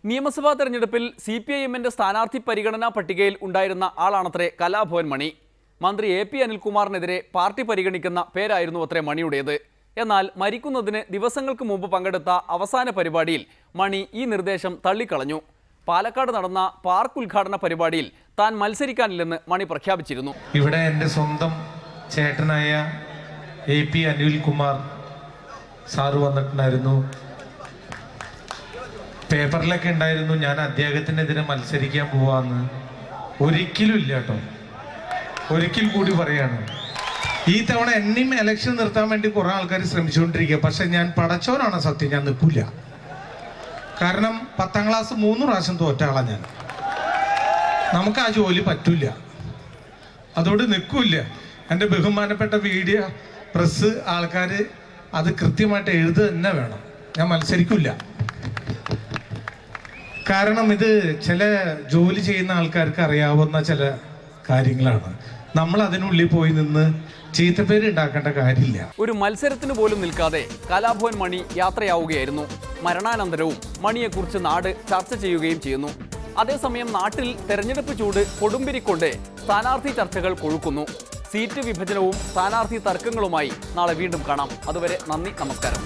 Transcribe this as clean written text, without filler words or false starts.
നിയമസഭാ തെരഞ്ഞെടുപ്പിൽ CPIMന്റെ സ്ഥാനാർത്ഥി പരിഗണനാ പട്ടികയിൽ ഉണ്ടായിരുന്ന ആളാണത്രേ കലാഭവൻ മണി. മന്ത്രി AP അനിൽകുമാറിനെതിരെ പാർട്ടി പരിഗണിക്കുന്ന പേരായിരുന്നു അത്രേ മണിയുടേത്. എന്നാൽ മരിക്കുന്നതിന് ദിവസങ്ങൾക്ക് മുമ്പ് പങ്കെടുത്ത അവസാന പരിപാടിയിൽ മണി ഈ നിർദ്ദേശം തള്ളിക്കളഞ്ഞു. പാലക്കാട് നടന്ന പാർക്ക് ഉദ്ഘാടന പരിപാടിയിൽ താൻ മത്സരിക്കാനില്ലെന്ന് മണി പ്രഖ്യാപിച്ചിരുന്നു. ഇവിടെ എൻ്റെ സ്വന്തം ചേട്ടനായ AP അനിൽകുമാർ സാറ് വന്നിട്ടുണ്ടായിരുന്നു. പേപ്പറിലൊക്കെ ഉണ്ടായിരുന്നു ഞാൻ അദ്ദേഹത്തിനെതിരെ മത്സരിക്കാൻ പോവാന്ന്. ഒരിക്കലും ഇല്ല കേട്ടോ, ഒരിക്കൽ കൂടി പറയാണ്. ഈ തവണ എന്നെയും ഇലക്ഷൻ നിർത്താൻ വേണ്ടി കുറെ ആൾക്കാർ ശ്രമിച്ചുകൊണ്ടിരിക്കുക. പക്ഷെ ഞാൻ പടച്ചോനാണ് സത്യം, ഞാൻ നിൽക്കില്ല. കാരണം 10ാം ക്ലാസ് 3 പ്രാവശ്യം തോറ്റ ആളാണ് ഞാൻ. നമുക്ക് ആ ജോലി പറ്റൂല, അതോട് നിൽക്കൂല. എൻ്റെ ബഹുമാനപ്പെട്ട മീഡിയ പ്രസ് ആൾക്കാർ അത് കൃത്യമായിട്ട് എഴുതുക തന്നെ വേണം. ഞാൻ മത്സരിക്കില്ല. കാരണം ഇത് ചില ജോലി ചെയ്യുന്ന ആൾക്കാർക്ക് അറിയാവുന്ന ചില കാര്യങ്ങളാണ്. നമ്മൾ അതിനുള്ളിൽ പോയി നിന്ന് ചീത്തപ്പേര് ഉണ്ടാക്കേണ്ട കാര്യമില്ല. ഒരു മത്സരത്തിന് പോലും നിൽക്കാതെ കലാഭവൻ മണി യാത്രയാവുകയായിരുന്നു. മരണാനന്തരവും മണിയെക്കുറിച്ച് നാട് ചർച്ച ചെയ്യുകയും ചെയ്യുന്നു. അതേസമയം നാട്ടിൽ തെരഞ്ഞെടുപ്പ് ചൂട് കൊടുമ്പിരിക്കൊണ്ട് സ്ഥാനാർത്ഥി ചർച്ചകൾ കൊഴുക്കുന്നു. സീറ്റ് വിഭജനവും സ്ഥാനാർത്ഥി തർക്കങ്ങളുമായി നാളെ വീണ്ടും കാണാം. അതുവരെ നന്ദി, നമസ്കാരം.